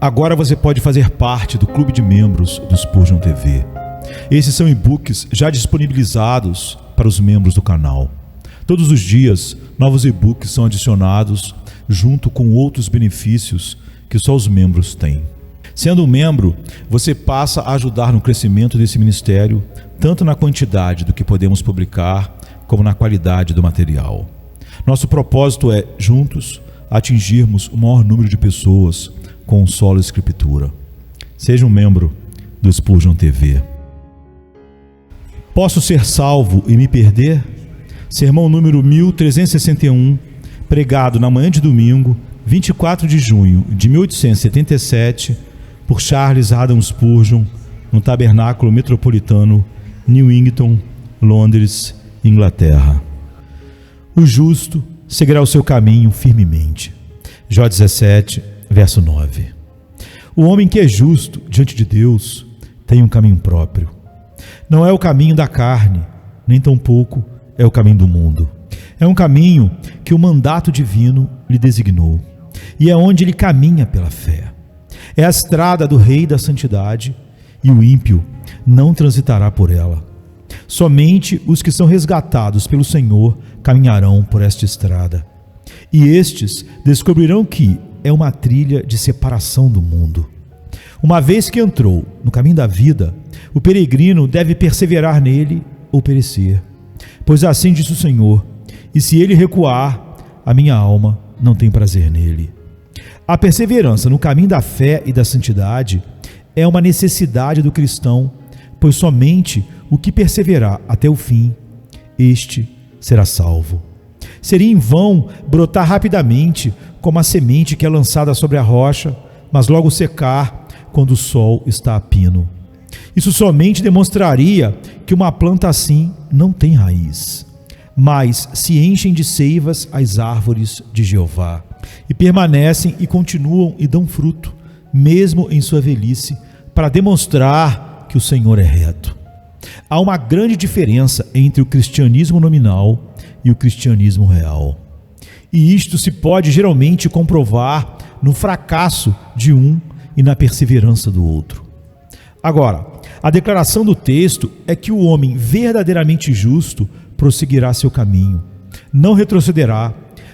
Agora você pode fazer parte do clube de membros do Spurgeon TV. Esses são e-books já disponibilizados para os membros do canal. Todos os dias, novos e-books são adicionados junto com outros benefícios que só os membros têm. Sendo um membro, você passa a ajudar no crescimento desse ministério, tanto na quantidade do que podemos publicar, como na qualidade do material. Nosso propósito é, juntos, atingirmos o maior número de pessoas com solo escritura. Seja um membro do Spurgeon TV. Posso ser salvo e me perder? Sermão número 1361, pregado na manhã de domingo, 24 de junho de 1877, por Charles Haddon Spurgeon, no Tabernáculo Metropolitano, Newington, Londres, Inglaterra. O justo seguirá o seu caminho firmemente. Jó 17, verso 9. O homem que é justo diante de Deus tem um caminho próprio. Não é o caminho da carne, nem tampouco é o caminho do mundo. É um caminho que o mandato divino lhe designou, e é onde ele caminha pela fé. É a estrada do Rei da Santidade, e o ímpio não transitará por ela. Somente os que são resgatados pelo Senhor caminharão por esta estrada. E estes descobrirão que é uma trilha de separação do mundo. Uma vez que entrou no caminho da vida, o peregrino deve perseverar nele ou perecer. Pois assim diz o Senhor: e se ele recuar, a minha alma não tem prazer nele. A perseverança no caminho da fé e da santidade é uma necessidade do cristão, pois somente o que perseverar até o fim, este será salvo. Seria em vão brotar rapidamente como a semente que é lançada sobre a rocha, mas logo secar quando o sol está a pino. Isso somente demonstraria que uma planta assim não tem raiz, mas se enchem de seivas as árvores de Jeová, e permanecem e continuam e dão fruto, mesmo em sua velhice, para demonstrar que o Senhor é reto. Há uma grande diferença entre o cristianismo nominal e o cristianismo real. E isto se pode geralmente comprovar no fracasso de um e na perseverança do outro. Agora, a declaração do texto é que o homem verdadeiramente justo prosseguirá seu caminho, não retrocederá,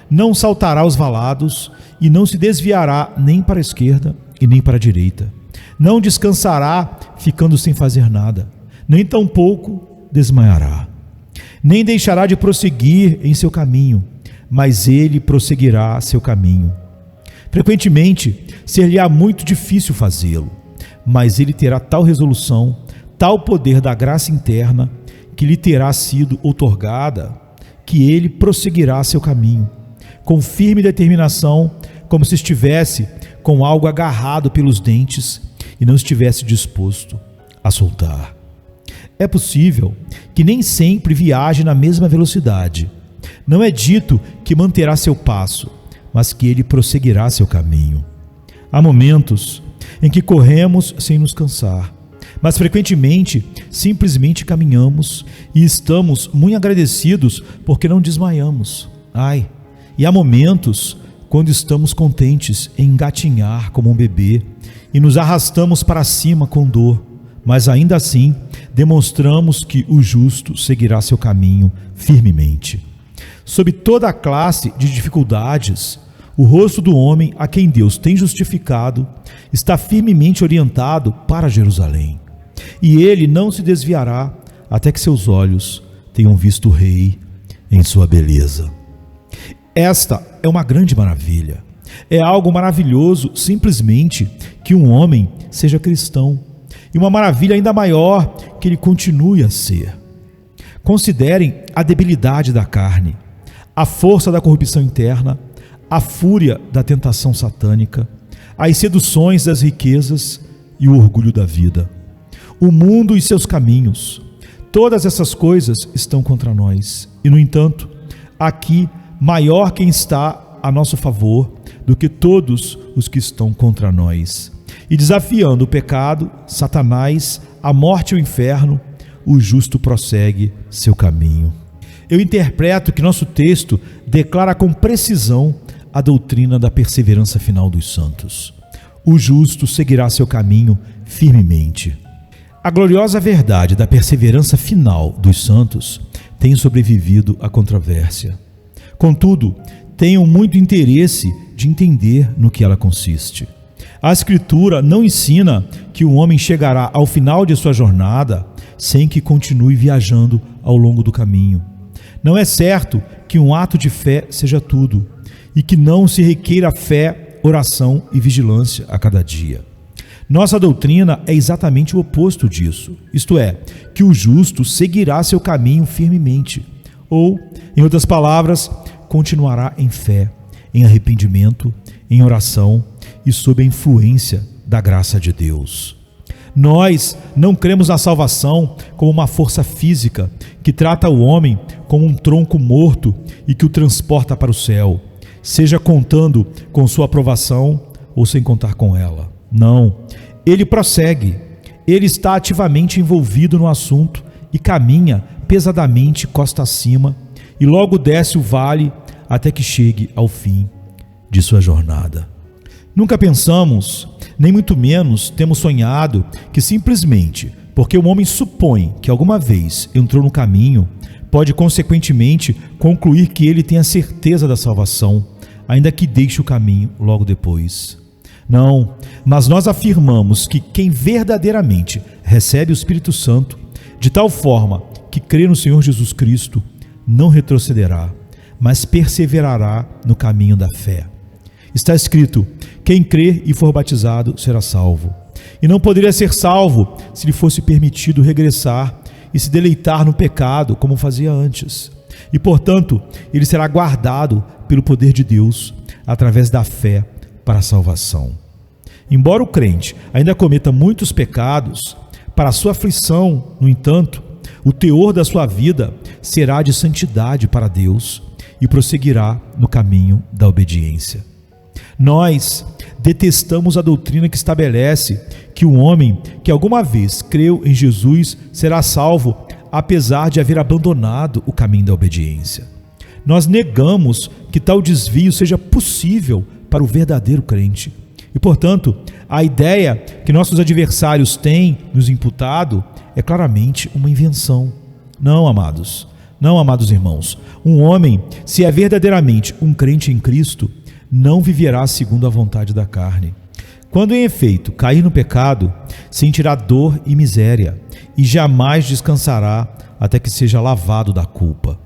não saltará os valados e não se desviará nem para a esquerda e nem para a direita. Não descansará ficando sem fazer nada, nem tampouco desmaiará. Nem deixará de prosseguir em seu caminho, mas ele prosseguirá seu caminho. Frequentemente, ser-lhe-á muito difícil fazê-lo, mas ele terá tal resolução, tal poder da graça interna, que lhe terá sido outorgada, que ele prosseguirá seu caminho, com firme determinação, como se estivesse com algo agarrado pelos dentes e não estivesse disposto a soltar. É possível que nem sempre viaje na mesma velocidade. Não é dito que manterá seu passo, mas que ele prosseguirá seu caminho. Há momentos em que corremos sem nos cansar, mas frequentemente simplesmente caminhamos e estamos muito agradecidos porque não desmaiamos. E há momentos quando estamos contentes em engatinhar como um bebê e nos arrastamos para cima com dor, mas ainda assim demonstramos que o justo seguirá seu caminho firmemente. Sob toda a classe de dificuldades, o rosto do homem a quem Deus tem justificado está firmemente orientado para Jerusalém, e ele não se desviará até que seus olhos tenham visto o Rei em sua beleza. Esta é uma grande maravilha. É algo maravilhoso simplesmente que um homem seja cristão, e uma maravilha ainda maior que ele continue a ser. Considerem a debilidade da carne, a força da corrupção interna, a fúria da tentação satânica, as seduções das riquezas e o orgulho da vida, o mundo e seus caminhos. Todas essas coisas estão contra nós. E, no entanto, aqui maior quem está a nosso favor do que todos os que estão contra nós. E desafiando o pecado, Satanás, a morte e o inferno, o justo prossegue seu caminho. Eu interpreto que nosso texto declara com precisão a doutrina da perseverança final dos santos. o justo seguirá seu caminho firmemente. A gloriosa verdade da perseverança final dos santos tem sobrevivido à controvérsia. Contudo, tenho muito interesse de entender no que ela consiste. A Escritura não ensina que o homem chegará ao final de sua jornada sem que continue viajando ao longo do caminho. Não é certo que um ato de fé seja tudo e que não se requeira fé, oração e vigilância a cada dia. Nossa doutrina é exatamente o oposto disso, isto é, que o justo seguirá seu caminho firmemente, ou, em outras palavras, continuará em fé, em arrependimento, em oração e sob a influência da graça de Deus. Nós não cremos na salvação como uma força física que trata o homem como um tronco morto e que o transporta para o céu, seja contando com sua aprovação ou sem contar com ela. Não, ele prossegue, ele está ativamente envolvido no assunto e caminha pesadamente costa acima e logo desce o vale até que chegue ao fim de sua jornada. Nunca pensamos, nem muito menos temos sonhado que simplesmente porque o homem supõe que alguma vez entrou no caminho, pode consequentemente concluir que ele tem a certeza da salvação, ainda que deixe o caminho logo depois. Não, mas nós afirmamos que quem verdadeiramente recebe o Espírito Santo, de tal forma que crê no Senhor Jesus Cristo, não retrocederá, mas perseverará no caminho da fé. Está escrito: quem crer e for batizado será salvo. E não poderia ser salvo se lhe fosse permitido regressar e se deleitar no pecado como fazia antes. E, portanto, ele será guardado pelo poder de Deus através da fé para a salvação. Embora o crente ainda cometa muitos pecados, para a sua aflição, no entanto, o teor da sua vida será de santidade para Deus e prosseguirá no caminho da obediência. Nós detestamos a doutrina que estabelece que o homem que alguma vez creu em Jesus será salvo, apesar de haver abandonado o caminho da obediência. Nós negamos que tal desvio seja possível para o verdadeiro crente. E, portanto, a ideia que nossos adversários têm nos imputado é claramente uma invenção. Não, amados irmãos, um homem, se é verdadeiramente um crente em Cristo, não viverá segundo a vontade da carne. Quando em efeito cair no pecado, sentirá dor e miséria, e jamais descansará até que seja lavado da culpa.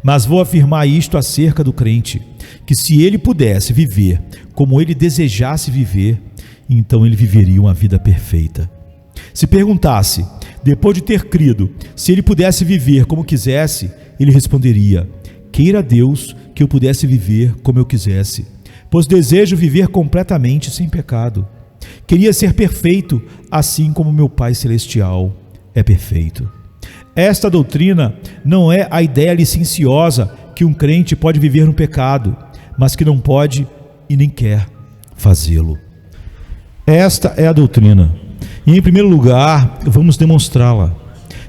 Mas vou afirmar isto acerca do crente, que se ele pudesse viver como ele desejasse viver, então ele viveria uma vida perfeita. Se perguntasse, depois de ter crido, se ele pudesse viver como quisesse, ele responderia: queira Deus que eu pudesse viver como eu quisesse, pois desejo viver completamente sem pecado. Queria ser perfeito, assim como meu Pai Celestial é perfeito. Esta doutrina não é a ideia licenciosa que um crente pode viver no pecado, mas que não pode e nem quer fazê-lo. Esta é a doutrina. E em primeiro lugar, vamos demonstrá-la.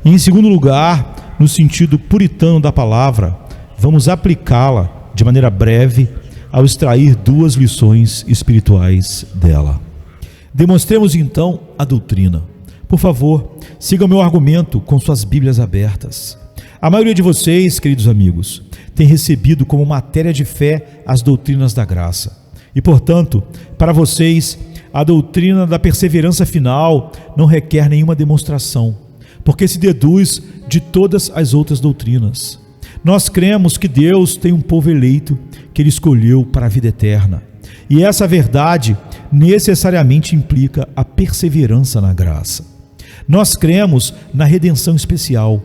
E em segundo lugar, no sentido puritano da palavra, vamos aplicá-la de maneira breve ao extrair duas lições espirituais dela. Demonstremos então a doutrina. Por favor, siga o meu argumento com suas Bíblias abertas. A maioria de vocês, queridos amigos, tem recebido como matéria de fé as doutrinas da graça. E, portanto, para vocês, a doutrina da perseverança final não requer nenhuma demonstração, porque se deduz de todas as outras doutrinas. Nós cremos que Deus tem um povo eleito que Ele escolheu para a vida eterna. E essa verdade necessariamente implica a perseverança na graça. Nós cremos na redenção especial,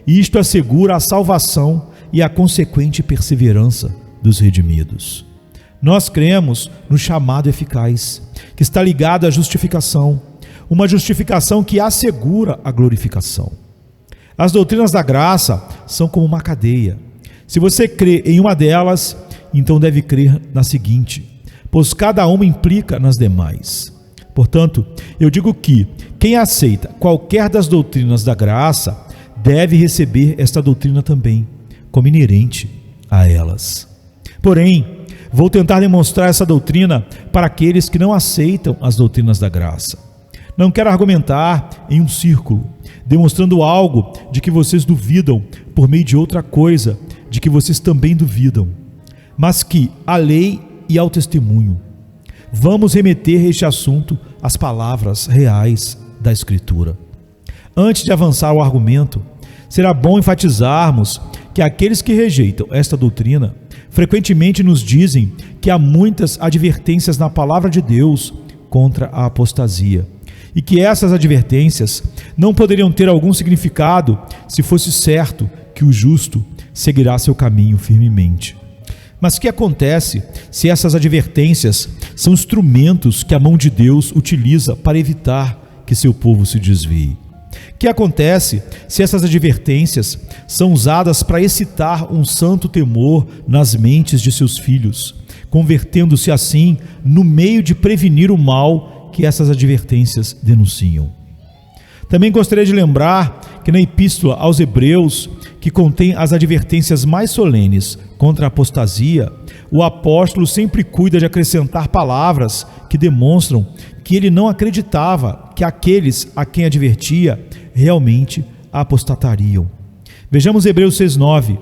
e isto assegura a salvação e a consequente perseverança dos redimidos. Nós cremos no chamado eficaz, que está ligado à justificação, uma justificação que assegura a glorificação. As doutrinas da graça são como uma cadeia. Se você crê em uma delas, então deve crer na seguinte, pois cada uma implica nas demais. Portanto, eu digo que quem aceita qualquer das doutrinas da graça deve receber esta doutrina também, como inerente a elas. Porém, vou tentar demonstrar essa doutrina para aqueles que não aceitam as doutrinas da graça. Não quero argumentar em um círculo, demonstrando algo de que vocês duvidam por meio de outra coisa, de que vocês também duvidam, mas que à lei e ao testemunho. Vamos remeter este assunto às palavras reais da Escritura. Antes de avançar o argumento, será bom enfatizarmos que aqueles que rejeitam esta doutrina frequentemente nos dizem que há muitas advertências na palavra de Deus contra a apostasia, e que essas advertências não poderiam ter algum significado se fosse certo que o justo seguirá seu caminho firmemente. Mas o que acontece se essas advertências são instrumentos que a mão de Deus utiliza para evitar que seu povo se desvie? O que acontece se essas advertências são usadas para excitar um santo temor nas mentes de seus filhos, convertendo-se assim no meio de prevenir o mal que essas advertências denunciam? Também gostaria de lembrar que na Epístola aos Hebreus, que contém as advertências mais solenes contra a apostasia, o apóstolo sempre cuida de acrescentar palavras que demonstram que ele não acreditava que aqueles a quem advertia realmente apostatariam. Vejamos Hebreus 6:9.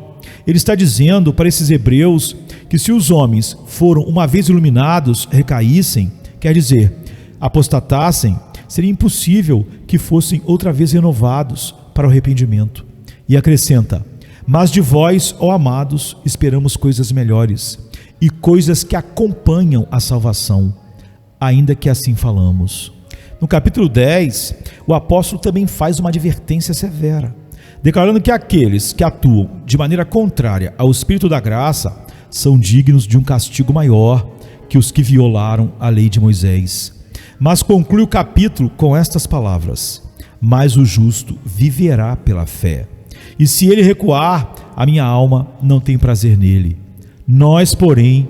Ele está dizendo para esses hebreus que se os homens foram uma vez iluminados, recaíssem, quer dizer, apostatassem, seria impossível que fossem outra vez renovados para o arrependimento. E acrescenta: mas de vós, ó amados, esperamos coisas melhores e coisas que acompanham a salvação, ainda que assim falamos. No capítulo 10, o apóstolo também faz uma advertência severa, declarando que aqueles que atuam de maneira contrária ao Espírito da graça são dignos de um castigo maior que os que violaram a lei de Moisés. Mas conclui o capítulo com estas palavras: mas o justo viverá pela fé. E se ele recuar, a minha alma não tem prazer nele. Nós, porém,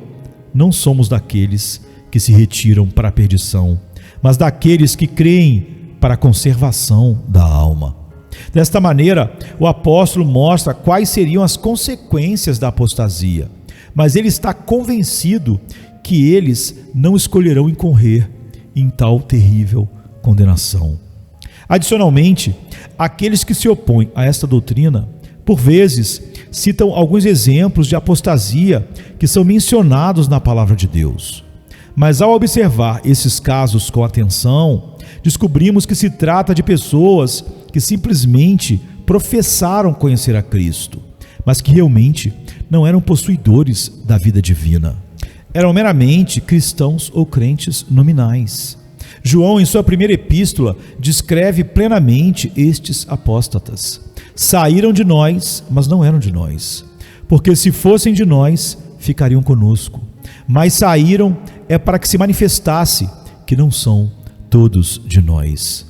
não somos daqueles que se retiram para a perdição, mas daqueles que creem para a conservação da alma. Desta maneira, o apóstolo mostra quais seriam as consequências da apostasia, mas ele está convencido que eles não escolherão incorrer em tal terrível condenação. Adicionalmente, aqueles que se opõem a esta doutrina, por vezes, citam alguns exemplos de apostasia que são mencionados na palavra de Deus. Mas ao observar esses casos com atenção, descobrimos que se trata de pessoas que simplesmente professaram conhecer a Cristo, mas que realmente não eram possuidores da vida divina. Eram meramente cristãos ou crentes nominais. João, em sua primeira epístola, descreve plenamente estes apóstatas. Saíram de nós, mas não eram de nós, porque se fossem de nós, ficariam conosco. Mas saíram para que se manifestasse que não são todos de nós.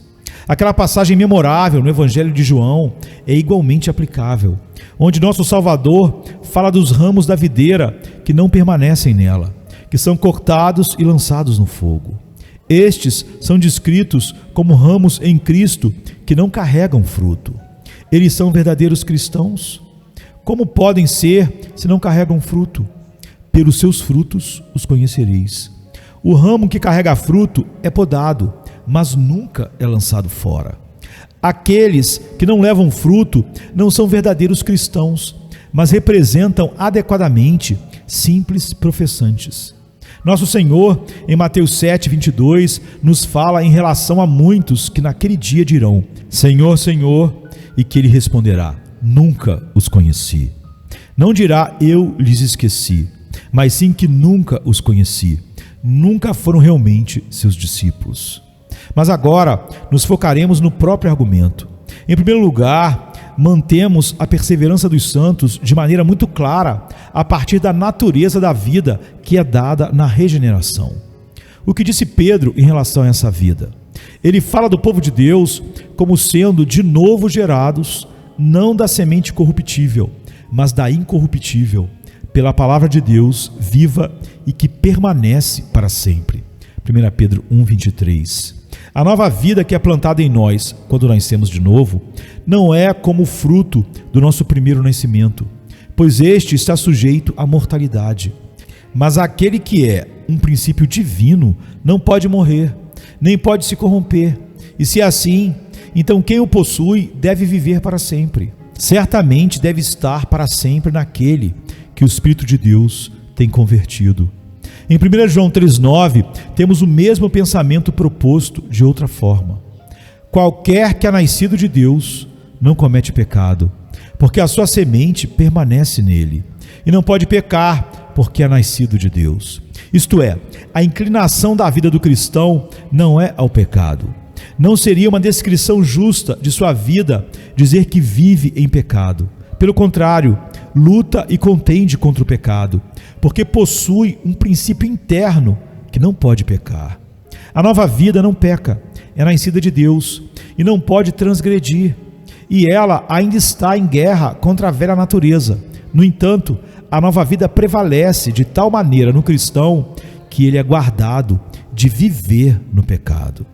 Aquela passagem memorável no Evangelho de João é igualmente aplicável, onde nosso Salvador fala dos ramos da videira que não permanecem nela, que são cortados e lançados no fogo. Estes são descritos como ramos em Cristo que não carregam fruto. Eles são verdadeiros cristãos? Como podem ser se não carregam fruto? Pelos seus frutos os conhecereis. O ramo que carrega fruto é podado, mas nunca é lançado fora. Aqueles que não levam fruto não são verdadeiros cristãos, mas representam adequadamente simples professantes. Nosso Senhor, em Mateus 7:22, nos fala em relação a muitos que naquele dia dirão: Senhor, Senhor, e que Ele responderá: nunca os conheci. Não dirá: eu lhes esqueci, mas sim que nunca os conheci. Nunca foram realmente seus discípulos. Mas agora nos focaremos no próprio argumento. Em primeiro lugar, mantemos a perseverança dos santos de maneira muito clara a partir da natureza da vida que é dada na regeneração. O que disse Pedro em relação a essa vida? Ele fala do povo de Deus como sendo de novo gerados, não da semente corruptível, mas da incorruptível, pela palavra de Deus viva e que permanece para sempre. 1 Pedro 1:23. A nova vida que é plantada em nós, quando nascemos de novo, não é como o fruto do nosso primeiro nascimento, pois este está sujeito à mortalidade. Mas aquele que é um princípio divino não pode morrer, nem pode se corromper. E se é assim, então quem o possui deve viver para sempre. Certamente deve estar para sempre naquele que o Espírito de Deus tem convertido. Em 1 João 3,9, temos o mesmo pensamento proposto de outra forma. Qualquer que é nascido de Deus não comete pecado, porque a sua semente permanece nele, e não pode pecar, porque é nascido de Deus. Isto é, a inclinação da vida do cristão não é ao pecado. Não seria uma descrição justa de sua vida dizer que vive em pecado. Pelo contrário, luta e contende contra o pecado, porque possui um princípio interno que não pode pecar. A nova vida não peca, é nascida de Deus e não pode transgredir, e ela ainda está em guerra contra a velha natureza. No entanto, a nova vida prevalece de tal maneira no cristão que ele é guardado de viver no pecado.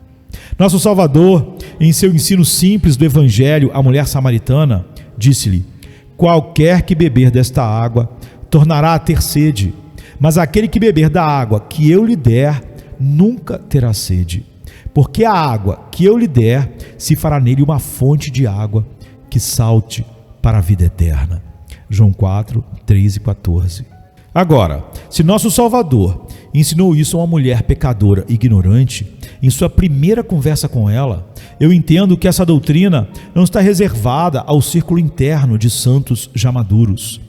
Nosso Salvador, em seu ensino simples do Evangelho à mulher samaritana, disse-lhe: qualquer que beber desta água tornará a ter sede, mas aquele que beber da água que eu lhe der nunca terá sede, porque a água que eu lhe der se fará nele uma fonte de água que salte para a vida eterna. João 4, 13 e 14. Agora, se nosso Salvador ensinou isso a uma mulher pecadora e ignorante, em sua primeira conversa com ela, eu entendo que essa doutrina não está reservada ao círculo interno de santos já maduros,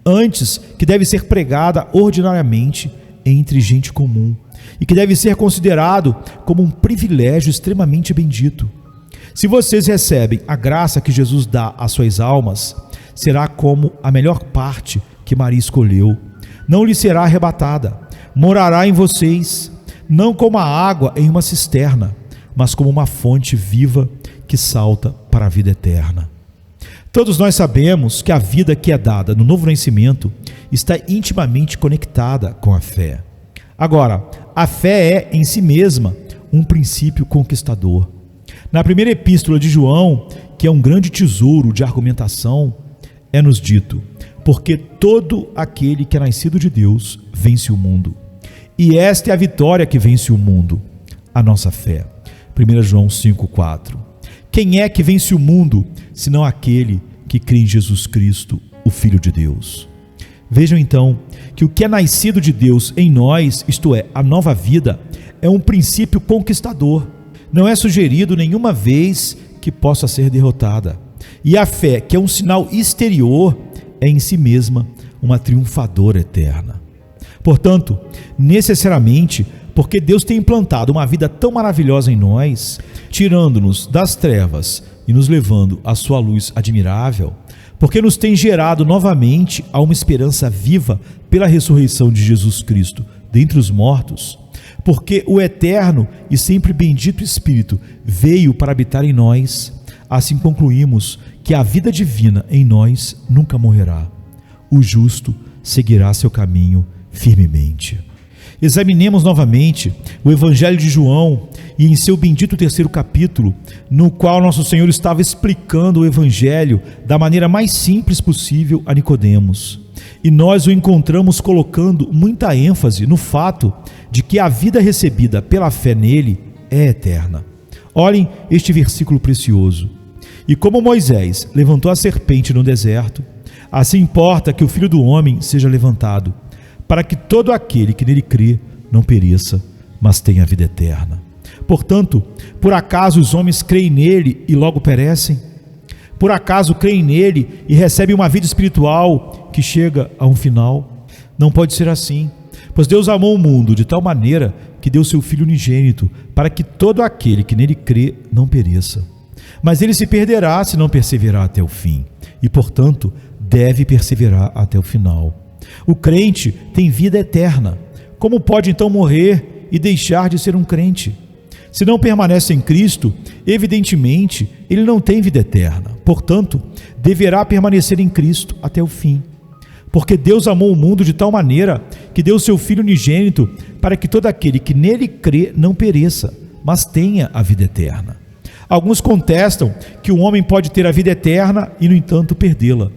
antes que deve ser pregada ordinariamente entre gente comum, e que deve ser considerado como um privilégio extremamente bendito. Se vocês recebem a graça que Jesus dá às suas almas, será como a melhor parte que Maria escolheu. Não lhe será arrebatada, morará em vocês, não como a água em uma cisterna, mas como uma fonte viva que salta para a vida eterna. Todos nós sabemos que a vida que é dada no novo nascimento está intimamente conectada com a fé. Agora, a fé é em si mesma um princípio conquistador. Na primeira epístola de João, que é um grande tesouro de argumentação, é-nos dito: porque todo aquele que é nascido de Deus vence o mundo. E esta é a vitória que vence o mundo, a nossa fé. 1 João 5,4. Quem é que vence o mundo, senão aquele que crê em Jesus Cristo, o Filho de Deus? Vejam então que o que é nascido de Deus em nós, isto é, a nova vida, é um princípio conquistador. Não é sugerido nenhuma vez que possa ser derrotada. E a fé, que é um sinal exterior, é em si mesma uma triunfadora eterna. Portanto, necessariamente, porque Deus tem implantado uma vida tão maravilhosa em nós, tirando-nos das trevas e nos levando à sua luz admirável, porque nos tem gerado novamente a uma esperança viva pela ressurreição de Jesus Cristo dentre os mortos, porque o eterno e sempre bendito Espírito veio para habitar em nós, assim concluímos que a vida divina em nós nunca morrerá. O justo seguirá seu caminho firmemente. Examinemos novamente o Evangelho de João e em seu bendito 3º capítulo, no qual nosso Senhor estava explicando o Evangelho da maneira mais simples possível a Nicodemos. E nós o encontramos colocando muita ênfase no fato de que a vida recebida pela fé nele é eterna. Olhem este versículo precioso. E como Moisés levantou a serpente no deserto, assim importa que o Filho do Homem seja levantado, para que todo aquele que nele crê não pereça, mas tenha vida eterna. Portanto, por acaso os homens creem nele e logo perecem? Por acaso creem nele e recebem uma vida espiritual que chega a um final? Não pode ser assim, pois Deus amou o mundo de tal maneira que deu seu Filho unigênito, para que todo aquele que nele crê não pereça. Mas ele se perderá se não perseverar até o fim, e portanto deve perseverar até o final. O crente tem vida eterna. Como pode então morrer e deixar de ser um crente? Se não permanece em Cristo, evidentemente ele não tem vida eterna. Portanto, deverá permanecer em Cristo até o fim. Porque Deus amou o mundo de tal maneira que deu seu Filho unigênito para que todo aquele que nele crê não pereça, mas tenha a vida eterna. Alguns contestam que o homem pode ter a vida eterna e, no entanto, perdê-la.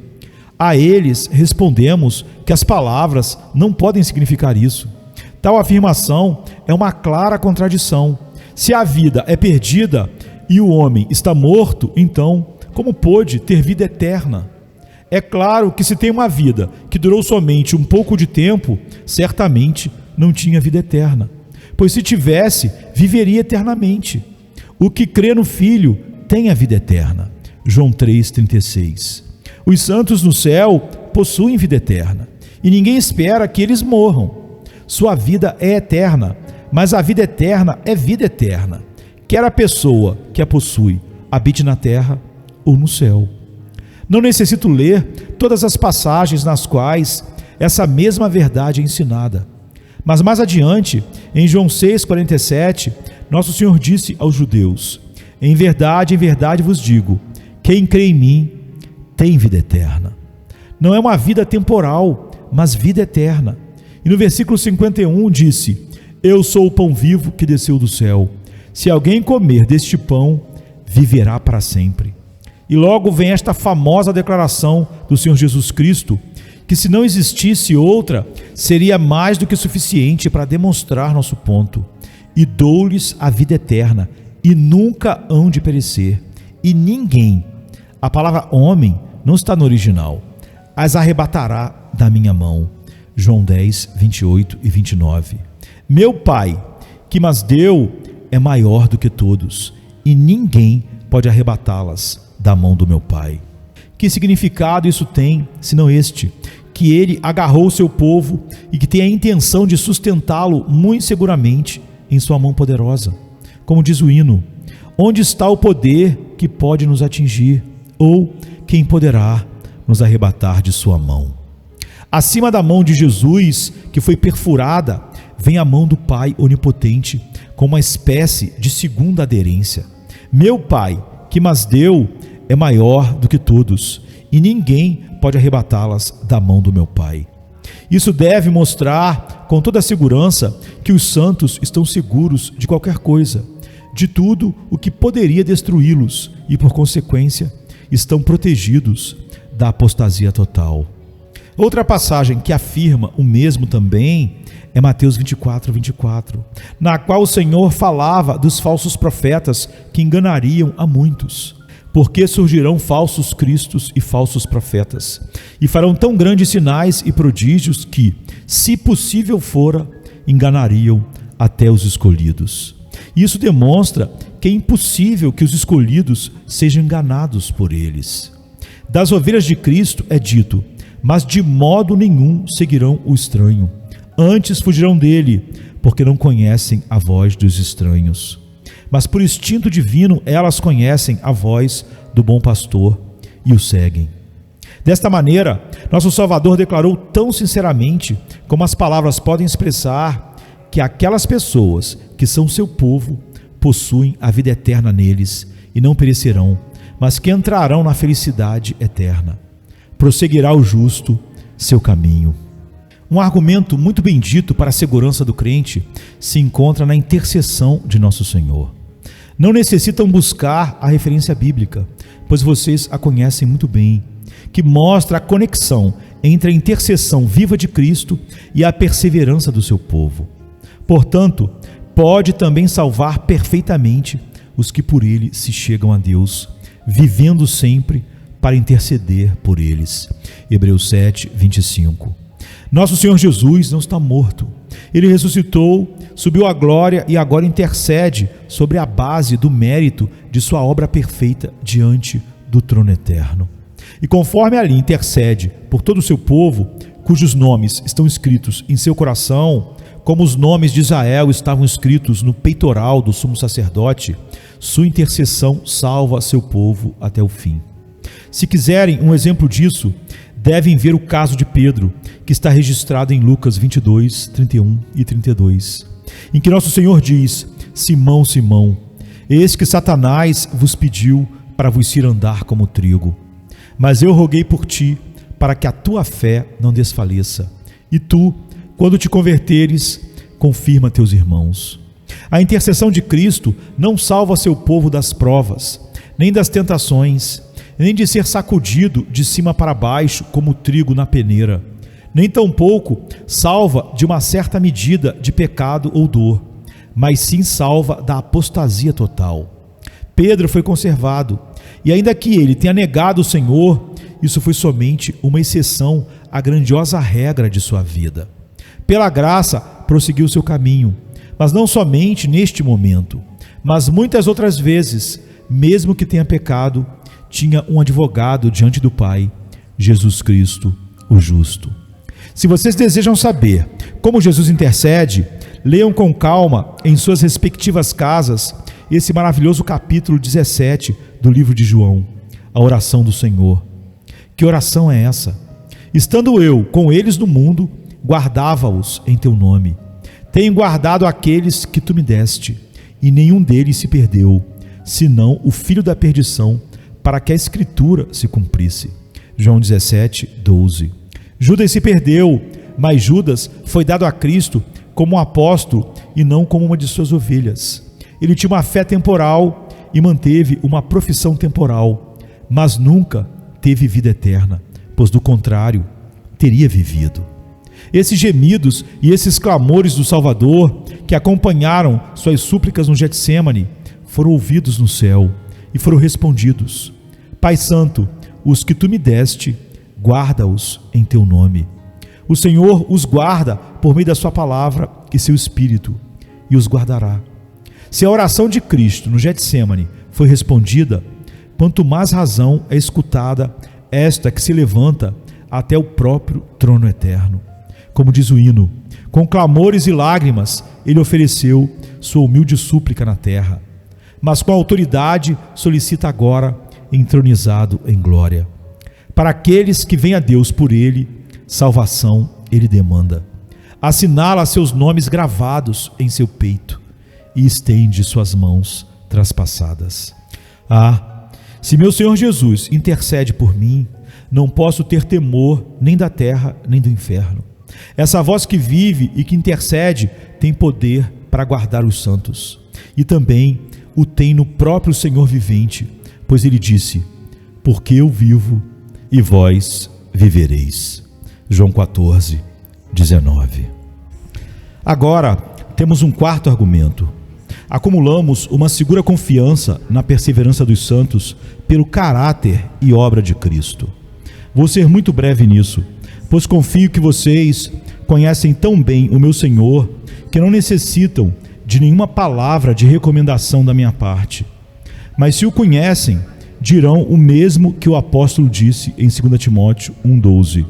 A eles respondemos que as palavras não podem significar isso. Tal afirmação é uma clara contradição. Se a vida é perdida e o homem está morto, então, como pôde ter vida eterna? É claro que se tem uma vida que durou somente um pouco de tempo, certamente não tinha vida eterna, pois se tivesse, viveria eternamente. O que crê no Filho tem a vida eterna. João 3,36. Os santos no céu possuem vida eterna, e ninguém espera que eles morram. Sua vida é eterna, mas a vida eterna é vida eterna, quer a pessoa que a possui habite na terra ou no céu. Não necessito ler todas as passagens nas quais essa mesma verdade é ensinada. Mas mais adiante, em João 6,47, nosso Senhor disse aos judeus: em verdade vos digo, quem crê em mim tem vida eterna. Não é uma vida temporal, mas vida eterna. E no versículo 51 disse: eu sou o pão vivo que desceu do céu. Se alguém comer deste pão, viverá para sempre. E logo vem esta famosa declaração do Senhor Jesus Cristo, que se não existisse outra, seria mais do que suficiente para demonstrar nosso ponto. E dou-lhes a vida eterna, e nunca hão de perecer. E ninguém, a palavra homem não está no original, as arrebatará da minha mão. João 10, 28 e 29. Meu Pai, que mas deu, é maior do que todos, e ninguém pode arrebatá-las da mão do meu Pai. Que significado isso tem, senão este: que ele agarrou o seu povo e que tem a intenção de sustentá-lo muito seguramente em sua mão poderosa. Como diz o hino: onde está o poder que pode nos atingir? Ou quem poderá nos arrebatar de sua mão? Acima da mão de Jesus, que foi perfurada, vem a mão do Pai onipotente, com uma espécie de segunda aderência. Meu Pai, que mas deu, é maior do que todos, e ninguém pode arrebatá-las da mão do meu Pai. Isso deve mostrar com toda a segurança que os santos estão seguros de qualquer coisa, de tudo o que poderia destruí-los, e por consequência estão protegidos da apostasia total. Outra passagem que afirma o mesmo também é Mateus 24, na qual o Senhor falava dos falsos profetas que enganariam a muitos. Porque surgirão falsos cristos e falsos profetas, e farão tão grandes sinais e prodígios que, se possível fora, enganariam até os escolhidos. Isso demonstra que é impossível que os escolhidos sejam enganados por eles. Das ovelhas de Cristo é dito: mas de modo nenhum seguirão o estranho, antes fugirão dele, porque não conhecem a voz dos estranhos. Mas por instinto divino elas conhecem a voz do bom pastor e o seguem. Desta maneira, nosso Salvador declarou tão sinceramente como as palavras podem expressar que aquelas pessoas que são seu povo possuem a vida eterna neles e não perecerão, mas que entrarão na felicidade eterna. Prosseguirá o justo seu caminho. Um argumento muito bendito para a segurança do crente se encontra na intercessão de nosso Senhor. Não necessitam buscar a referência bíblica, pois vocês a conhecem muito bem, que mostra a conexão entre a intercessão viva de Cristo e a perseverança do seu povo. Portanto, pode também salvar perfeitamente os que por ele se chegam a Deus, vivendo sempre para interceder por eles. Hebreus 7, 25. Nosso Senhor Jesus não está morto. Ele ressuscitou, subiu à glória e agora intercede sobre a base do mérito de sua obra perfeita diante do trono eterno. E conforme ali intercede por todo o seu povo, cujos nomes estão escritos em seu coração, como os nomes de Israel estavam escritos no peitoral do sumo sacerdote, sua intercessão salva seu povo até o fim. Se quiserem um exemplo disso, devem ver o caso de Pedro, que está registrado em Lucas 22, 31 e 32, em que nosso Senhor diz: Simão, Simão, eis que Satanás vos pediu para vos cirandar como trigo, mas eu roguei por ti, para que a tua fé não desfaleça, e tu, quando te converteres, confirma teus irmãos. A intercessão de Cristo não salva seu povo das provas, nem das tentações. nem de ser sacudido de cima para baixo como o trigo na peneira, nem tampouco salva de uma certa medida de pecado ou dor, mas sim salva da apostasia total. Pedro foi conservado, e ainda que ele tenha negado o Senhor, isso foi somente uma exceção à grandiosa regra de sua vida. Pela graça, prosseguiu seu caminho, mas não somente neste momento, mas muitas outras vezes, mesmo que tenha pecado, tinha um advogado diante do Pai, Jesus Cristo, o justo. Se vocês desejam saber como Jesus intercede, leiam com calma em suas respectivas casas esse maravilhoso capítulo 17 do livro de João, a oração do Senhor. Que oração é essa? Estando eu com eles no mundo, guardava-os em teu nome. Tenho guardado aqueles que tu me deste, e nenhum deles se perdeu, senão o filho da perdição, para que a Escritura se cumprisse. João 17, 12. Judas se perdeu, mas Judas foi dado a Cristo como um apóstolo e não como uma de suas ovelhas. Ele tinha uma fé temporal e manteve uma profissão temporal, mas nunca teve vida eterna, pois do contrário, teria vivido. Esses gemidos e esses clamores do Salvador, que acompanharam suas súplicas no Getsêmani, foram ouvidos no céu e foram respondidos: Pai Santo, os que tu me deste, guarda-os em teu nome. O Senhor os guarda por meio da sua palavra e seu Espírito, e os guardará. Se a oração de Cristo no Getsêmani foi respondida, quanto mais razão é escutada esta que se levanta até o próprio trono eterno. Como diz o hino, com clamores e lágrimas ele ofereceu sua humilde súplica na terra, mas com autoridade solicita agora, entronizado em glória. Para aqueles que vêm a Deus por ele, salvação ele demanda. Assinala seus nomes gravados em seu peito e estende suas mãos traspassadas. Ah, se meu Senhor Jesus intercede por mim, não posso ter temor nem da terra nem do inferno. Essa voz que vive e que intercede tem poder para guardar os santos, e também o tem no próprio Senhor vivente, pois ele disse: porque eu vivo e vós vivereis. João 14, 19. Agora temos um quarto argumento. Acumulamos uma segura confiança na perseverança dos santos pelo caráter e obra de Cristo. Vou ser muito breve nisso, pois confio que vocês conhecem tão bem o meu Senhor que não necessitam de nenhuma palavra de recomendação da minha parte. Mas se o conhecem, dirão o mesmo que o apóstolo disse em 2 Timóteo 1,12.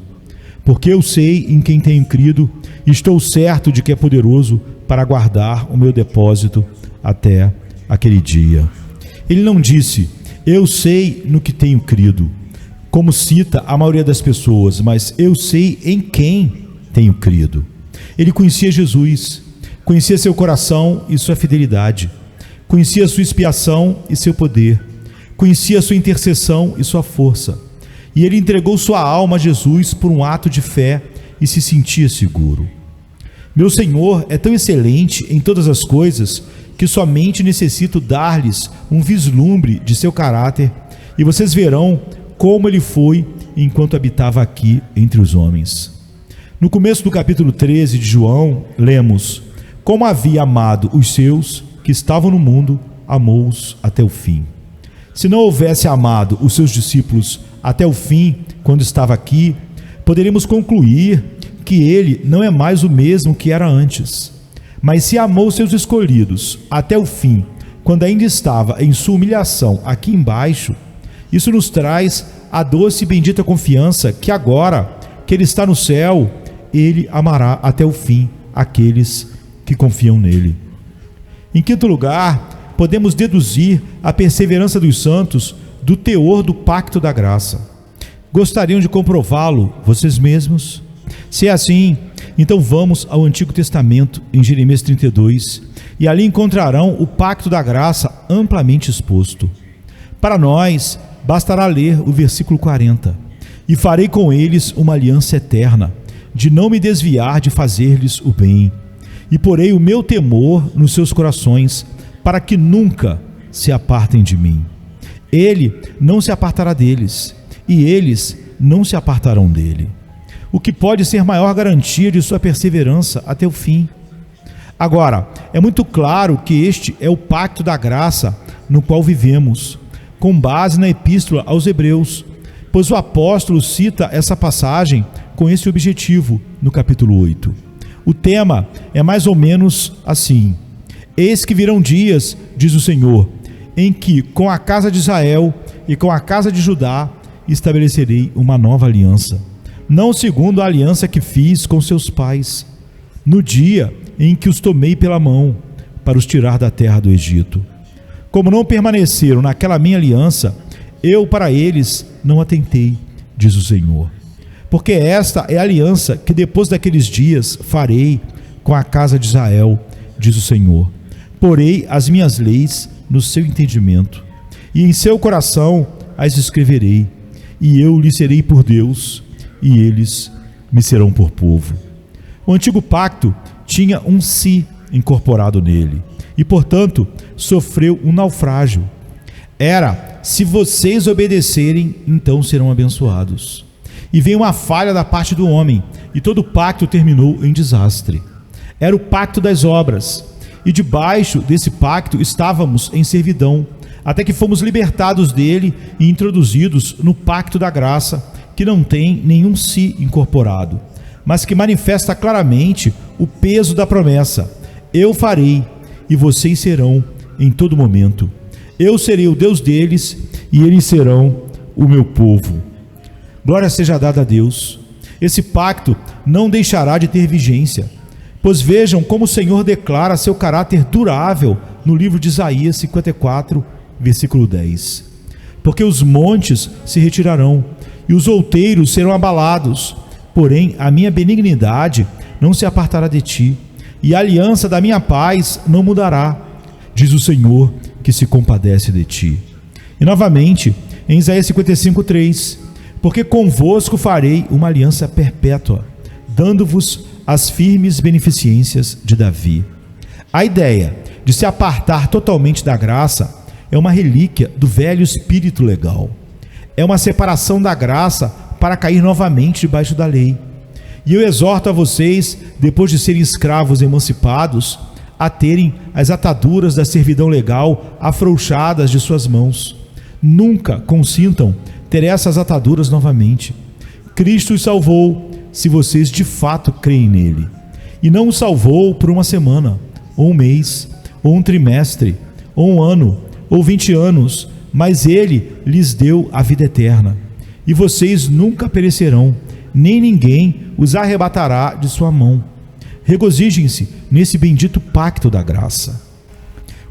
Porque eu sei em quem tenho crido e estou certo de que é poderoso para guardar o meu depósito até aquele dia. Ele não disse, eu sei no que tenho crido, como cita a maioria das pessoas, mas eu sei em quem tenho crido. Ele conhecia Jesus, conhecia seu coração e sua fidelidade, conhecia sua expiação e seu poder, conhecia sua intercessão e sua força, e ele entregou sua alma a Jesus por um ato de fé e se sentia seguro. Meu Senhor é tão excelente em todas as coisas que somente necessito dar-lhes um vislumbre de seu caráter e vocês verão como ele foi enquanto habitava aqui entre os homens. No começo do capítulo 13 de João, lemos: como havia amado os seus que estavam no mundo, amou-os até o fim. Se não houvesse amado os seus discípulos até o fim, quando estava aqui, poderíamos concluir que ele não é mais o mesmo que era antes. Mas se amou seus escolhidos até o fim, quando ainda estava em sua humilhação aqui embaixo, isso nos traz a doce e bendita confiança que agora que ele está no céu, ele amará até o fim aqueles que confiam nele. Em quinto lugar, podemos deduzir a perseverança dos santos do teor do pacto da graça. Gostariam de comprová-lo vocês mesmos? Se é assim, então vamos ao Antigo Testamento, em Jeremias 32, e ali encontrarão o pacto da graça amplamente exposto. Para nós, bastará ler o versículo 40. E farei com eles uma aliança eterna, de não me desviar de fazer-lhes o bem. E porei o meu temor nos seus corações, para que nunca se apartem de mim. Ele não se apartará deles, e eles não se apartarão dele. O que pode ser maior garantia de sua perseverança até o fim? Agora, é muito claro que este é o pacto da graça no qual vivemos, com base na Epístola aos Hebreus, pois o apóstolo cita essa passagem com esse objetivo no capítulo 8. O tema é mais ou menos assim: eis que virão dias, diz o Senhor, em que com a casa de Israel e com a casa de Judá estabelecerei uma nova aliança, não segundo a aliança que fiz com seus pais, no dia em que os tomei pela mão para os tirar da terra do Egito. Como não permaneceram naquela minha aliança, eu para eles não atentei, diz o Senhor. Porque esta é a aliança que depois daqueles dias farei com a casa de Israel, diz o Senhor. Porei as minhas leis no seu entendimento, e em seu coração as escreverei, e eu lhes serei por Deus, e eles me serão por povo. O antigo pacto tinha um si incorporado nele, e portanto sofreu um naufrágio. Era: se vocês obedecerem, então serão abençoados. E veio uma falha da parte do homem, e todo o pacto terminou em desastre. Era o pacto das obras, e debaixo desse pacto estávamos em servidão, até que fomos libertados dele e introduzidos no pacto da graça, que não tem nenhum si incorporado, mas que manifesta claramente o peso da promessa: eu farei, e vocês serão em todo momento. Eu serei o Deus deles, e eles serão o meu povo. Glória seja dada a Deus. Esse pacto não deixará de ter vigência, pois vejam como o Senhor declara seu caráter durável no livro de Isaías 54, versículo 10. Porque os montes se retirarão, e os outeiros serão abalados, porém a minha benignidade não se apartará de ti, e a aliança da minha paz não mudará, diz o Senhor que se compadece de ti. E novamente, em Isaías 55, 3, porque convosco farei uma aliança perpétua, dando-vos as firmes beneficências de Davi. A ideia de se apartar totalmente da graça é uma relíquia do velho espírito legal. É uma separação da graça para cair novamente debaixo da lei. E eu exorto a vocês, depois de serem escravos emancipados, a terem as ataduras da servidão legal afrouxadas de suas mãos. Nunca consintam ter essas ataduras novamente. Cristo os salvou, se vocês de fato creem nele. E não os salvou por uma semana, ou um mês, ou um trimestre, ou um ano, ou 20 anos, mas ele lhes deu a vida eterna. E vocês nunca perecerão, nem ninguém os arrebatará de sua mão. Regozijem-se nesse bendito pacto da graça.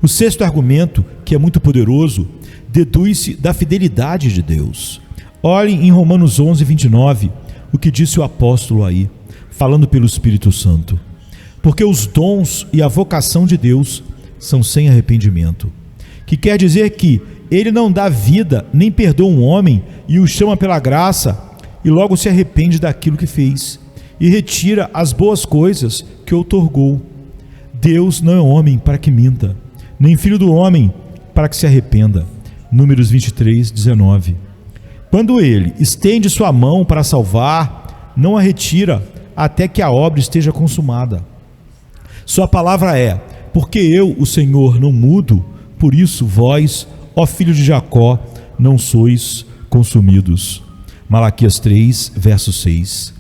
O sexto argumento, que é muito poderoso, deduz-se da fidelidade de Deus. Olhem em Romanos 11, 29, o que disse o apóstolo aí, falando pelo Espírito Santo. Porque os dons e a vocação de Deus são sem arrependimento. Que quer dizer que ele não dá vida, nem perdoa um homem e o chama pela graça, e logo se arrepende daquilo que fez, e retira as boas coisas que outorgou. Deus não é homem para que minta, nem filho do homem para que se arrependa. Números 23, 19. Quando ele estende sua mão para salvar, não a retira até que a obra esteja consumada. Sua palavra é: porque eu, o Senhor, não mudo, por isso vós, ó filho de Jacó, não sois consumidos. Malaquias 3, verso 6.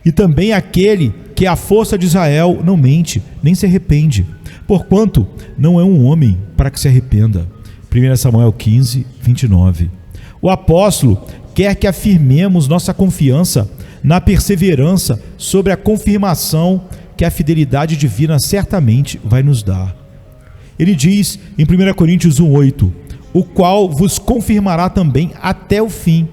E também aquele que é a força de Israel não mente, nem se arrepende, porquanto não é um homem para que se arrependa. 1 Samuel 15, 29. O apóstolo quer que afirmemos nossa confiança na perseverança sobre a confirmação que a fidelidade divina certamente vai nos dar. Ele diz em 1 Coríntios 1,8: o qual vos confirmará também até o fim,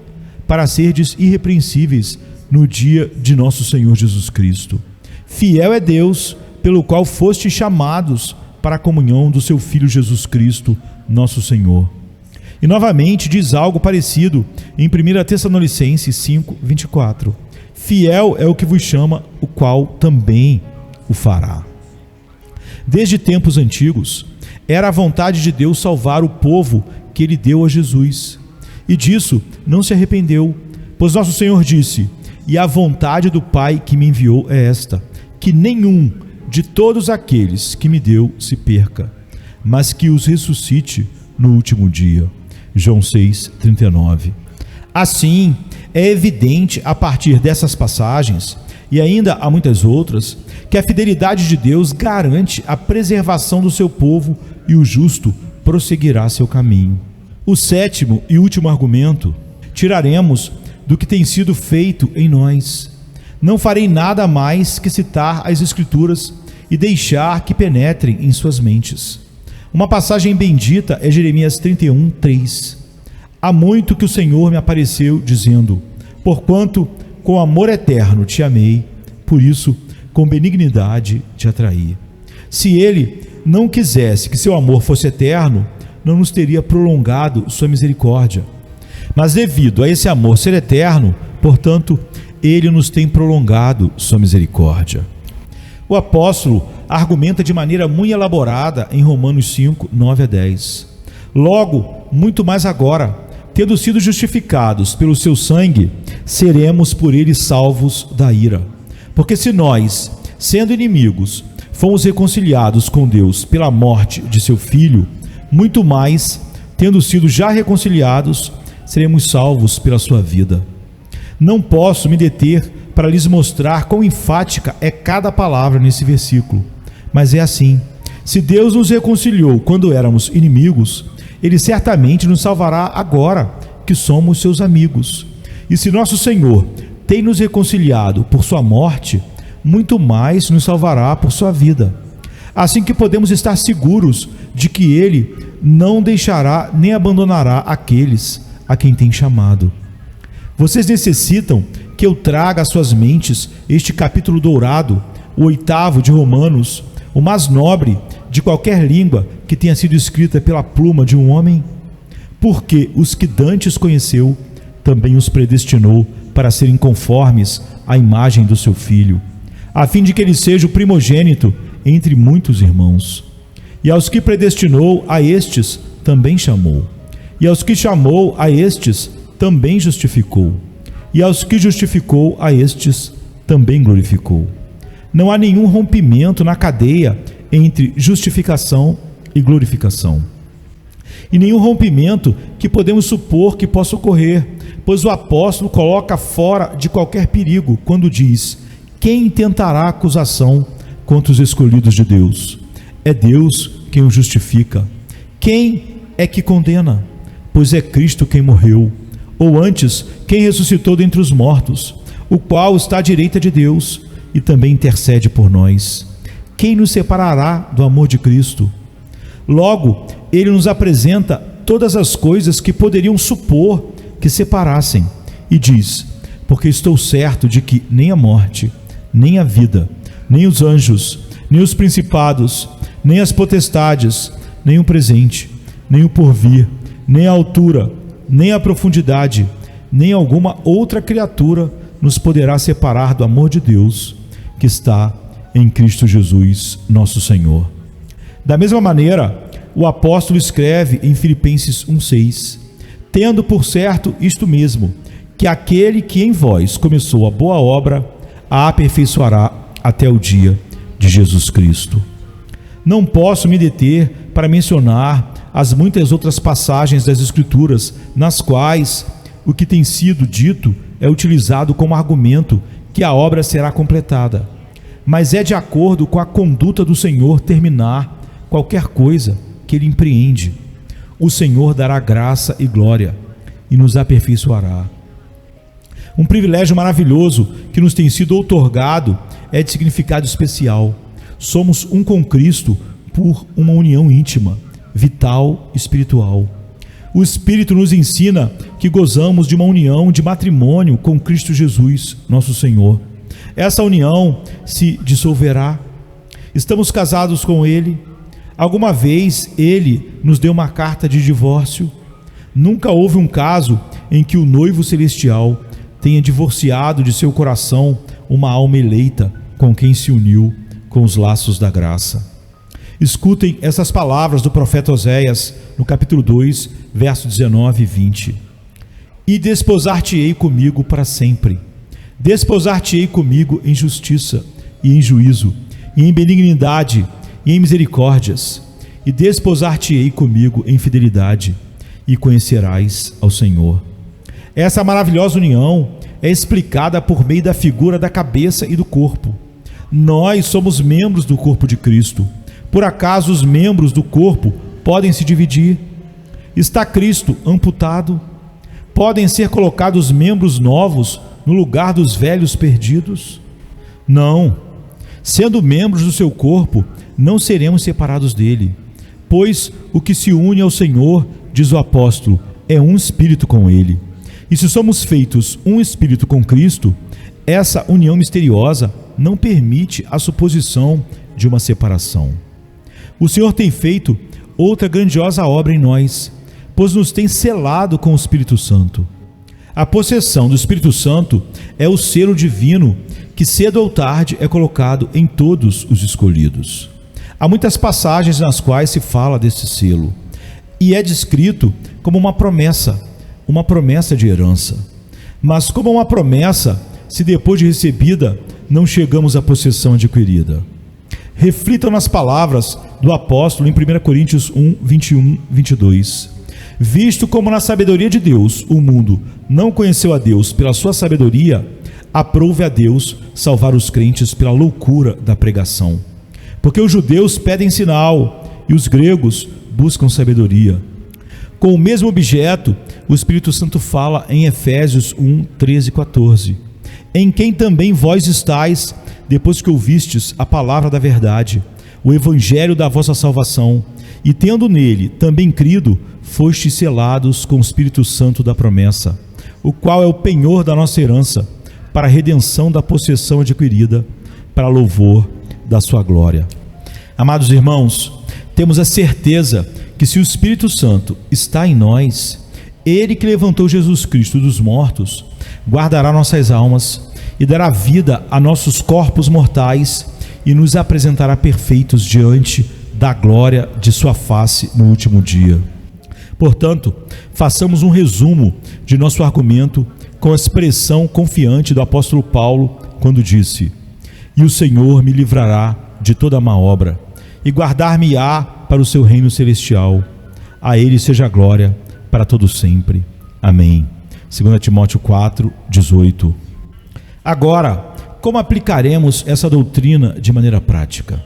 para serdes irrepreensíveis no dia de nosso Senhor Jesus Cristo. Fiel é Deus, pelo qual fostes chamados para a comunhão do seu Filho Jesus Cristo, nosso Senhor. E novamente diz algo parecido em 1 Tessalonicenses 5, 24. Fiel é o que vos chama, o qual também o fará. Desde tempos antigos, era a vontade de Deus salvar o povo que ele deu a Jesus. e disso não se arrependeu, pois nosso Senhor disse: e a vontade do Pai que me enviou é esta, que nenhum de todos aqueles que me deu se perca, mas que os ressuscite no último dia. João 6,39. Assim, é evidente a partir dessas passagens, e ainda há muitas outras, que a fidelidade de Deus garante a preservação do seu povo e o justo prosseguirá seu caminho. O sétimo e último argumento tiraremos do que tem sido feito em nós. Não farei nada mais que citar as Escrituras e deixar que penetrem em suas mentes. Uma passagem bendita é Jeremias 31:3. Há muito que o Senhor me apareceu, dizendo: porquanto com amor eterno te amei, por isso com benignidade te atraí. Se Ele não quisesse que seu amor fosse eterno, não nos teria prolongado sua misericórdia. Mas devido a esse amor ser eterno, portanto, Ele nos tem prolongado sua misericórdia. O apóstolo argumenta de maneira muito elaborada em Romanos 5:9-10. Logo, muito mais agora, tendo sido justificados pelo seu sangue, seremos por ele salvos da ira. Porque se nós, sendo inimigos, fomos reconciliados com Deus pela morte de seu Filho, muito mais, tendo sido já reconciliados, seremos salvos pela sua vida. Não posso me deter para lhes mostrar quão enfática é cada palavra nesse versículo, mas é assim: se Deus nos reconciliou quando éramos inimigos, Ele certamente nos salvará agora que somos seus amigos. E se nosso Senhor tem nos reconciliado por sua morte, muito mais nos salvará por sua vida. Assim que podemos estar seguros de que Ele não deixará nem abandonará aqueles a quem tem chamado. Vocês necessitam que eu traga às suas mentes este capítulo dourado, o 8º de Romanos, o mais nobre de qualquer língua que tenha sido escrita pela pluma de um homem? Porque os que dantes conheceu, também os predestinou para serem conformes à imagem do seu Filho, a fim de que ele seja o primogênito entre muitos irmãos. E aos que predestinou, a estes também chamou. E aos que chamou, a estes também justificou. E aos que justificou, a estes também glorificou. Não há nenhum rompimento na cadeia entre justificação e glorificação. E nenhum rompimento que podemos supor que possa ocorrer, pois o apóstolo coloca fora de qualquer perigo quando diz: quem intentará acusação contra os escolhidos de Deus? É Deus quem o justifica. Quem é que condena? Pois é Cristo quem morreu, ou antes, quem ressuscitou dentre os mortos, o qual está à direita de Deus e também intercede por nós. Quem nos separará do amor de Cristo? Logo, ele nos apresenta todas as coisas que poderiam supor que separassem, e diz: porque estou certo de que nem a morte, nem a vida, nem os anjos, nem os principados, nem as potestades, nem o presente, nem o porvir, nem a altura, nem a profundidade, nem alguma outra criatura nos poderá separar do amor de Deus que está em Cristo Jesus, nosso Senhor. Da mesma maneira, o apóstolo escreve em Filipenses 1:6: tendo por certo isto mesmo, que aquele que em vós começou a boa obra, a aperfeiçoará até o dia de Jesus Cristo. Não posso me deter para mencionar as muitas outras passagens das Escrituras, nas quais o que tem sido dito é utilizado como argumento que a obra será completada. Mas é de acordo com a conduta do Senhor terminar qualquer coisa que Ele empreende. O Senhor dará graça e glória e nos aperfeiçoará. Um privilégio maravilhoso que nos tem sido outorgado é de significado especial. Somos um com Cristo por uma união íntima, vital, espiritual. O Espírito nos ensina que gozamos de uma união de matrimônio com Cristo Jesus, nosso Senhor. Essa união se dissolverá. Estamos casados com Ele. Alguma vez Ele nos deu uma carta de divórcio. Nunca houve um caso em que o noivo celestial tenha divorciado de seu coração uma alma eleita com quem se uniu com os laços da graça. Escutem essas palavras do profeta Oséias no capítulo 2, versos 19 e 20. e desposar-te-ei comigo para sempre. Desposar-te-ei comigo em justiça e em juízo, e em benignidade e em misericórdias, e desposar-te-ei comigo em fidelidade, e conhecerás ao Senhor. Essa maravilhosa união é explicada por meio da figura da cabeça e do corpo. Nós somos membros do corpo de Cristo. Por acaso os membros do corpo podem se dividir? Está Cristo amputado? Podem ser colocados membros novos no lugar dos velhos perdidos? Não. Sendo membros do seu corpo, não seremos separados dele. Pois o que se une ao Senhor, diz o apóstolo, é um espírito com ele. E se somos feitos um espírito com Cristo, essa união misteriosa não permite a suposição de uma separação. O Senhor tem feito outra grandiosa obra em nós, pois nos tem selado com o Espírito Santo. A possessão do Espírito Santo é o selo divino que cedo ou tarde é colocado em todos os escolhidos. Há muitas passagens nas quais se fala desse selo, e é descrito como uma promessa de herança. Mas como uma promessa, se depois de recebida, não chegamos à possessão adquirida? Reflitam nas palavras do apóstolo em 1 Coríntios 1, 21, 22. Visto como na sabedoria de Deus o mundo não conheceu a Deus pela sua sabedoria, aprove a Deus salvar os crentes pela loucura da pregação. Porque os judeus pedem sinal e os gregos buscam sabedoria. Com o mesmo objeto, o Espírito Santo fala em Efésios 1, 13 e 14. Em quem também vós estáis, depois que ouvistes a palavra da verdade, o evangelho da vossa salvação, e tendo nele também crido, fostes selados com o Espírito Santo da promessa, o qual é o penhor da nossa herança, para a redenção da possessão adquirida, para louvor da sua glória. Amados irmãos, temos a certeza que se o Espírito Santo está em nós, ele que levantou Jesus Cristo dos mortos, guardará nossas almas e dará vida a nossos corpos mortais e nos apresentará perfeitos diante da glória de sua face no último dia. Portanto, façamos um resumo de nosso argumento com a expressão confiante do apóstolo Paulo, quando disse: e o Senhor me livrará de toda má obra e guardar-me-á para o seu reino celestial. A ele seja a glória para todo sempre. Amém. 2 Timóteo 4, 18. Agora, como aplicaremos essa doutrina de maneira prática?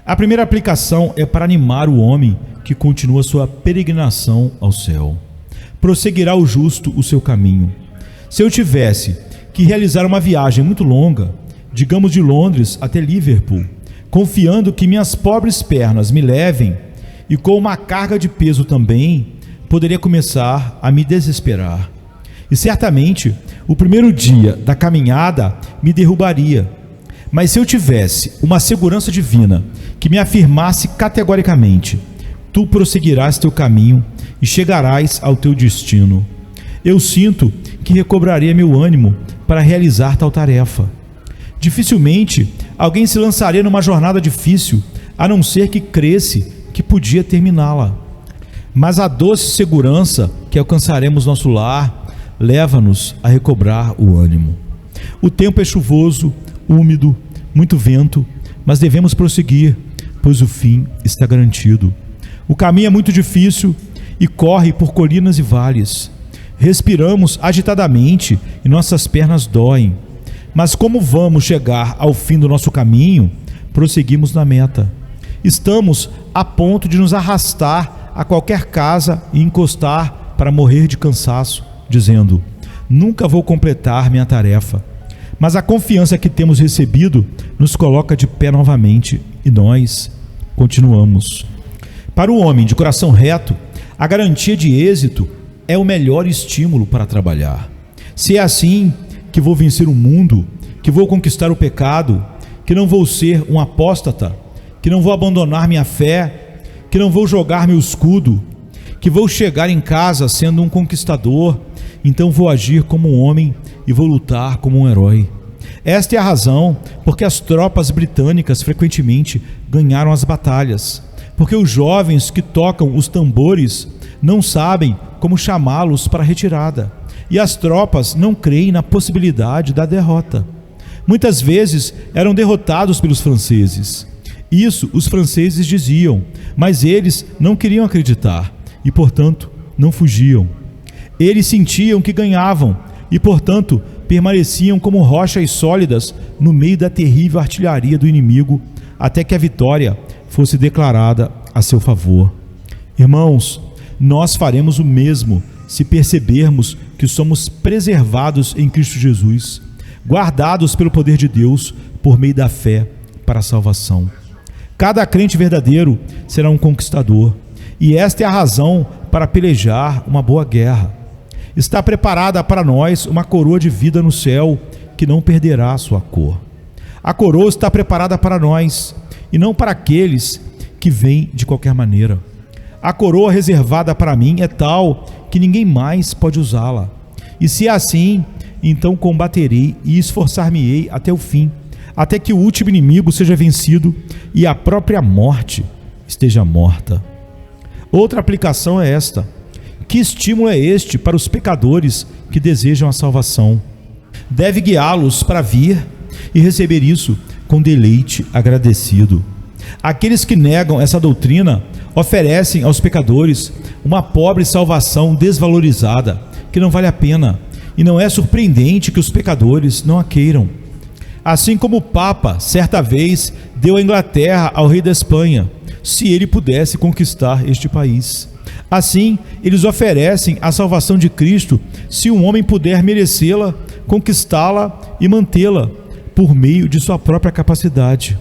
A primeira aplicação é para animar o homem que continua sua peregrinação ao céu. Prosseguirá o justo o seu caminho. Se eu tivesse que realizar uma viagem muito longa, digamos de Londres até Liverpool, confiando que minhas pobres pernas me levem, e com uma carga de peso também, poderia começar a me desesperar. E certamente, o primeiro dia da caminhada me derrubaria. Mas se eu tivesse uma segurança divina que me afirmasse categoricamente: tu prosseguirás teu caminho e chegarás ao teu destino, eu sinto que recobraria meu ânimo para realizar tal tarefa. Dificilmente alguém se lançaria numa jornada difícil, a não ser que cresce que podia terminá-la. Mas a doce segurança que alcançaremos nosso lar leva-nos a recobrar o ânimo. O tempo é chuvoso, úmido, muito vento, mas devemos prosseguir, pois o fim está garantido. O caminho é muito difícil e corre por colinas e vales. Respiramos agitadamente e nossas pernas doem. Mas como vamos chegar ao fim do nosso caminho, prosseguimos na meta. Estamos a ponto de nos arrastar a qualquer casa e encostar para morrer de cansaço, dizendo: nunca vou completar minha tarefa. Mas a confiança que temos recebido nos coloca de pé novamente e nós continuamos. Para o homem de coração reto, a garantia de êxito é o melhor estímulo para trabalhar. Se é assim que vou vencer o mundo, que vou conquistar o pecado, que não vou ser um apóstata, que não vou abandonar minha fé, que não vou jogar meu escudo, que vou chegar em casa sendo um conquistador, então vou agir como um homem e vou lutar como um herói. Esta é a razão porque as tropas britânicas frequentemente ganharam as batalhas, porque os jovens que tocam os tambores não sabem como chamá-los para a retirada. e as tropas não creem na possibilidade da derrota. Muitas vezes eram derrotados pelos franceses. Isso os franceses diziam, mas eles não queriam acreditar e, portanto, não fugiam. Eles sentiam que ganhavam e, portanto, permaneciam como rochas sólidas no meio da terrível artilharia do inimigo, até que a vitória fosse declarada a seu favor. Irmãos, nós faremos o mesmo se percebermos que somos preservados em Cristo Jesus, guardados pelo poder de Deus por meio da fé para a salvação. Cada crente verdadeiro será um conquistador, e esta é a razão para pelejar uma boa guerra. Está preparada para nós uma coroa de vida no céu que não perderá sua cor. A coroa está preparada para nós e não para aqueles que vêm de qualquer maneira. A coroa reservada para mim é tal que ninguém mais pode usá-la. E se é assim, então combaterei e esforçar-me-ei até o fim, até que o último inimigo seja vencido e a própria morte esteja morta. Outra aplicação é esta: que estímulo é este para os pecadores que desejam a salvação? Deve guiá-los para vir e receber isso com deleite agradecido. Aqueles que negam essa doutrina oferecem aos pecadores uma pobre salvação desvalorizada, que não vale a pena, e não é surpreendente que os pecadores não a queiram. Assim como o Papa, certa vez, deu a Inglaterra ao rei da Espanha, se ele pudesse conquistar este país. Assim, eles oferecem a salvação de Cristo, se um homem puder merecê-la, conquistá-la e mantê-la, por meio de sua própria capacidade.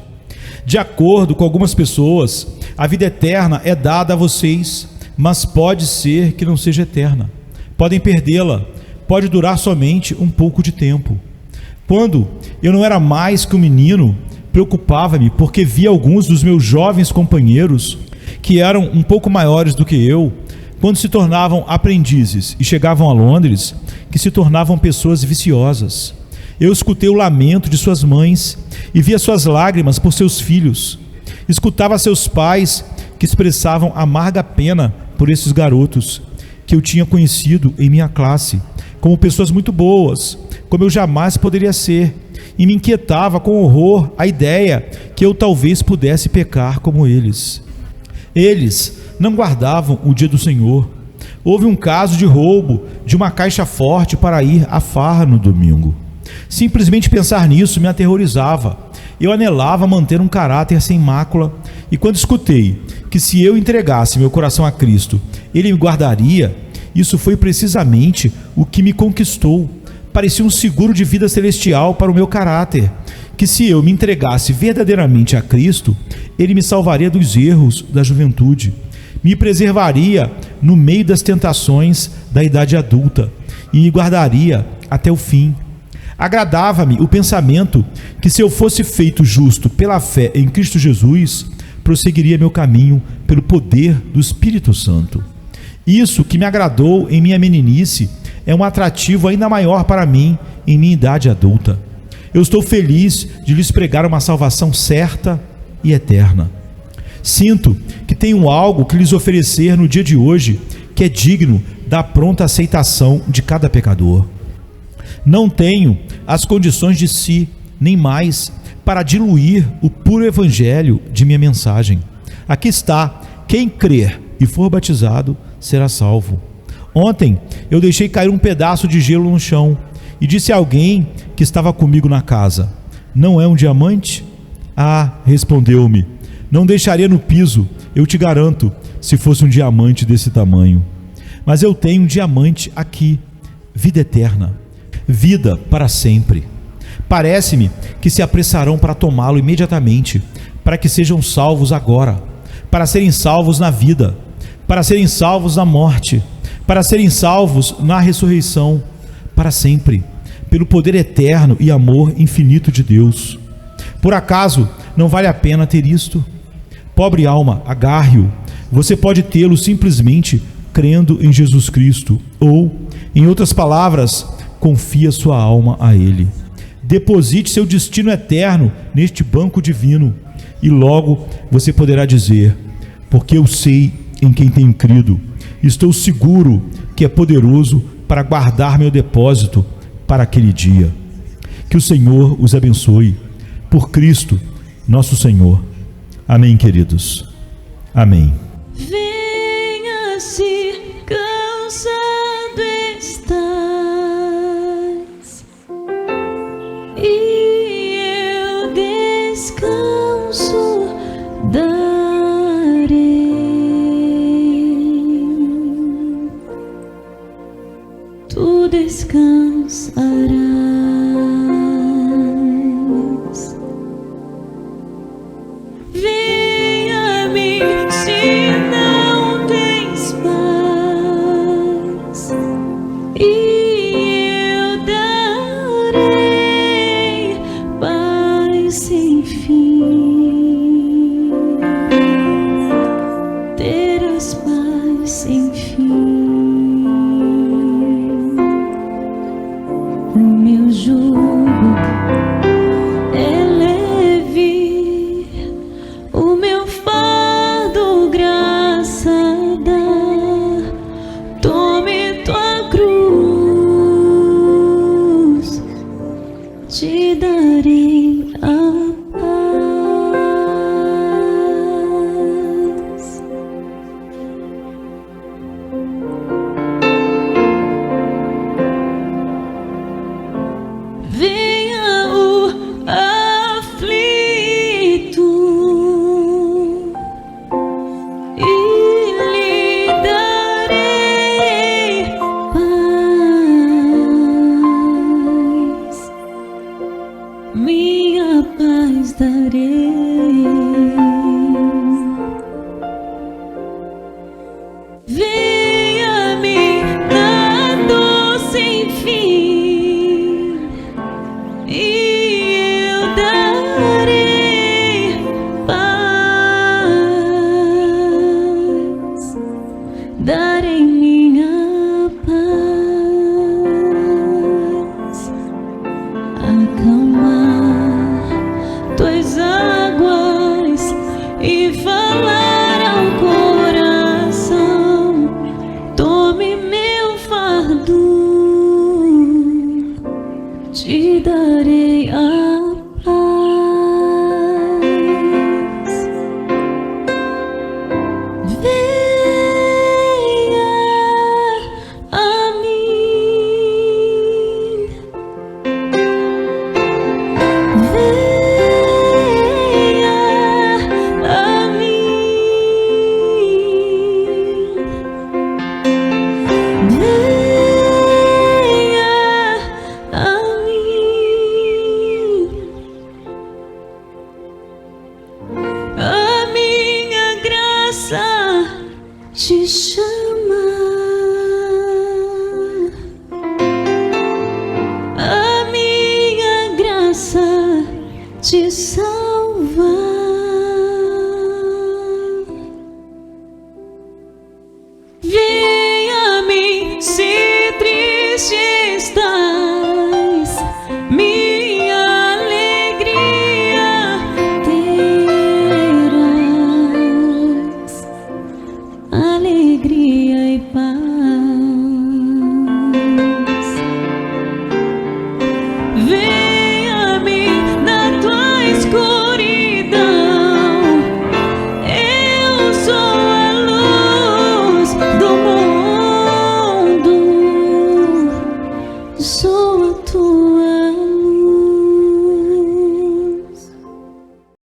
De acordo com algumas pessoas, a vida eterna é dada a vocês, mas pode ser que não seja eterna. Podem perdê-la, pode durar somente um pouco de tempo. Quando eu não era mais que um menino, preocupava-me porque via alguns dos meus jovens companheiros, que eram um pouco maiores do que eu, quando se tornavam aprendizes e chegavam a Londres, que se tornavam pessoas viciosas. Eu escutei o lamento de suas mães e via suas lágrimas por seus filhos. Escutava seus pais que expressavam amarga pena por esses garotos que eu tinha conhecido em minha classe, como pessoas muito boas, como eu jamais poderia ser, e me inquietava com horror a ideia que eu talvez pudesse pecar como eles. Eles não guardavam o dia do Senhor. Houve um caso de roubo de uma caixa forte para ir à farra no domingo. Simplesmente pensar nisso me aterrorizava. Eu anelava manter um caráter sem mácula, e quando escutei que se eu entregasse meu coração a Cristo, Ele me guardaria, isso foi precisamente o que me conquistou. Parecia um seguro de vida celestial para o meu caráter, que se eu me entregasse verdadeiramente a Cristo, Ele me salvaria dos erros da juventude, me preservaria no meio das tentações da idade adulta e me guardaria até o fim. Agradava-me o pensamento que, se eu fosse feito justo pela fé em Cristo Jesus, prosseguiria meu caminho pelo poder do Espírito Santo. Isso que me agradou em minha meninice é um atrativo ainda maior para mim em minha idade adulta. Eu estou feliz de lhes pregar uma salvação certa e eterna. Sinto que tenho algo que lhes oferecer no dia de hoje que é digno da pronta aceitação de cada pecador. Não tenho as condições de si, nem mais, para diluir o puro evangelho de minha mensagem. Aqui está: quem crer e for batizado será salvo. Ontem eu deixei cair um pedaço de gelo no chão e disse a alguém que estava comigo na casa: não é um diamante? Ah, respondeu-me, não deixaria no piso, eu te garanto, se fosse um diamante desse tamanho. Mas eu tenho um diamante aqui, vida eterna, vida para sempre. Parece-me que se apressarão para tomá-lo imediatamente, para que sejam salvos agora, para serem salvos na vida, para serem salvos na morte, para serem salvos na ressurreição, para sempre, pelo poder eterno e amor infinito de Deus. Por acaso não vale a pena ter isto? Pobre alma, agarre-o. Você pode tê-lo simplesmente crendo em Jesus Cristo, ou, em outras palavras, confia sua alma a Ele. Deposite seu destino eterno neste banco divino, e logo você poderá dizer: porque eu sei em quem tenho crido, estou seguro que é poderoso para guardar meu depósito para aquele dia. Que o Senhor os abençoe. Por Cristo, nosso Senhor. Amém, queridos. Amém. Venha se cansado estás, e eu descanso darei. Tu descansarás. Venha-me se não tens paz, e eu darei paz sem fim. Terás paz sem fim. O meu jugo é leve, o meu fardo graça dá. Tome tua cruz, te darei a paz. Venha o aflito e lhe darei paz. Minha paz darei. Venha-me na dor sem fim, e eu darei paz. Darei minha paz. Acalmar tuas águas e falar ao coração. Tome meu fardo, te darei a paz. Venha a mim. Venha a mim. Venha a mim. A minha graça te chama. A minha graça te salva.